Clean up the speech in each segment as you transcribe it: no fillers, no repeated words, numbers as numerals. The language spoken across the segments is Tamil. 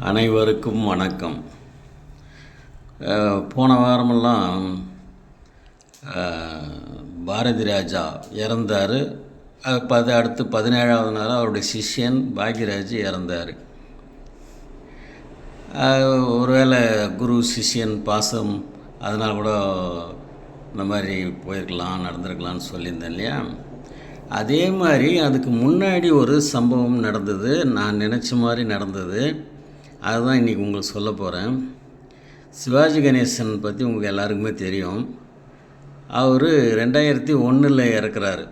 அனைவருக்கும் வணக்கம். போன வாரமெல்லாம் பாரதி ராஜா இறந்தார். அடுத்து 17ஆவது நாள் அவருடைய சிஷ்யன் பாக்யராஜ் இறந்தார். ஒருவேளை குரு சிஷ்யன் பாசம் அதனால் கூட இந்த மாதிரி போயிருக்கலாம், நடந்திருக்கலான்னு சொல்லியிருந்தேன் இல்லையா. அதே மாதிரி அதுக்கு முன்னாடி ஒரு சம்பவம் நடந்தது, நான் நினச்ச மாதிரி நடந்தது. அதுதான் இன்றைக்கி உங்களுக்கு சொல்ல போகிறேன். சிவாஜி கணேசன் பற்றி உங்களுக்கு எல்லாருக்குமே தெரியும். அவர் 2001 இறக்குறாரு.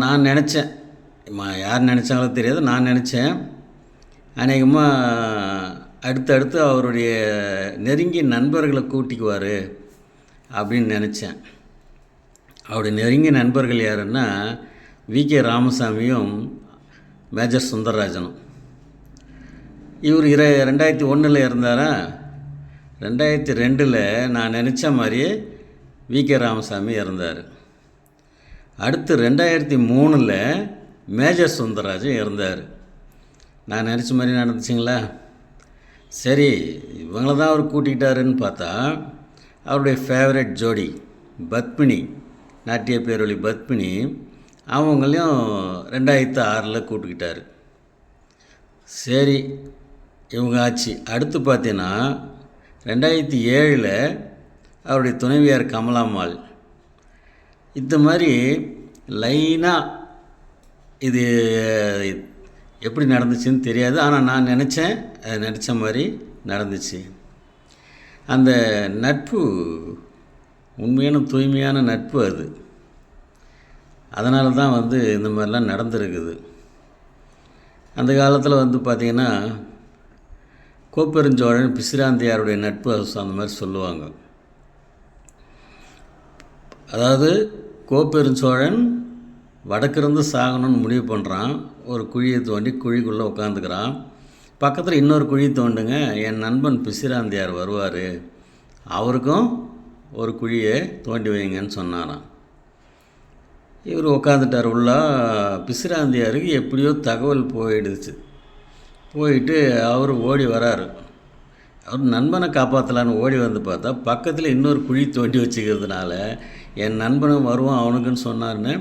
நான் நினச்சேன், யார் நினச்சாங்களோ தெரியாது, நான் நினச்சேன் அநேகமாக அடுத்தடுத்து அவருடைய நெருங்கிய நண்பர்களை கூட்டிக்குவார் அப்படின்னு நினச்சேன். அவருடைய நெருங்கிய நண்பர்கள் யாருன்னா வி.கே. ராமசாமியும் மேஜர் சுந்தரராஜனும். இவர் 2001 இருந்தாரா. 2002 நான் நினச்ச மாதிரியே வி.கே. ராமசாமி இறந்தார். அடுத்து 2003 மேஜர் சுந்தரராஜன் இறந்தார். நான் நினச்ச மாதிரி நடந்துச்சிங்களா. சரி, இவங்கள தான் அவர் கூட்டிக்கிட்டாருன்னு பார்த்தா அவருடைய ஃபேவரட் ஜோடி பத்மினி, நாட்டிய பேரொளி பத்மினி, அவங்களையும் 2006 கூப்பிட்டுக்கிட்டார். சரி, இவங்க ஆச்சு. அடுத்து பார்த்தீங்கன்னா 2007 அவருடைய துணைவியார் கமலாம்மாள். இந்த மாதிரி லைனாக இது எப்படி நடந்துச்சுன்னு தெரியாது, ஆனால் நான் நினச்சேன், நினச்ச மாதிரி நடந்துச்சு. அந்த நட்பு உண்மையான தூய்மையான நட்பு அது. அதனால தான் இந்த மாதிரிலாம் நடந்திருக்குது. அந்த காலத்தில் பார்த்திங்கன்னா கோப்பெருஞ்சோழன் பிசிராந்தையாருடைய நட்பு அந்த மாதிரி சொல்லுவாங்க. அதாவது கோப்பெருஞ்சோழன் வடக்கிருந்து சாகணும்னு முடிவு பண்ணுறான். ஒரு குழியை தோண்டி குழிக்குள்ளே உட்காந்துக்கிறான். பக்கத்தில் இன்னொரு குழி தோண்டுங்க, என் நண்பன் பிசிராந்தையார் வருவார், அவருக்கும் ஒரு குழியை தோண்டி வைங்கன்னு சொன்னாராம். இவர் உட்காந்துட்டார் உள்ள. பிசிராந்தையாருக்கு எப்படியோ தகவல் போயிட்டு அவர் ஓடி வராரு. அவர் நண்பனை காப்பாற்றலான்னு ஓடி வந்து பார்த்தா பக்கத்தில் இன்னொரு குழி தோண்டி வச்சுக்கிறதுனால என் நண்பனும் வருவான் அவனுக்குன்னு சொன்னார்னு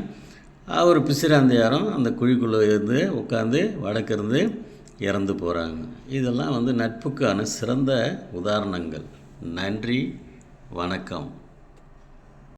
அவர் பிசிராந்தையாரும் அந்த குழிக்குள்ளே இருந்து உட்காந்து வடக்கிருந்து இறந்து போகிறாங்க. இதெல்லாம் நட்புக்கான சிறந்த உதாரணங்கள். நன்றி, வணக்கம்.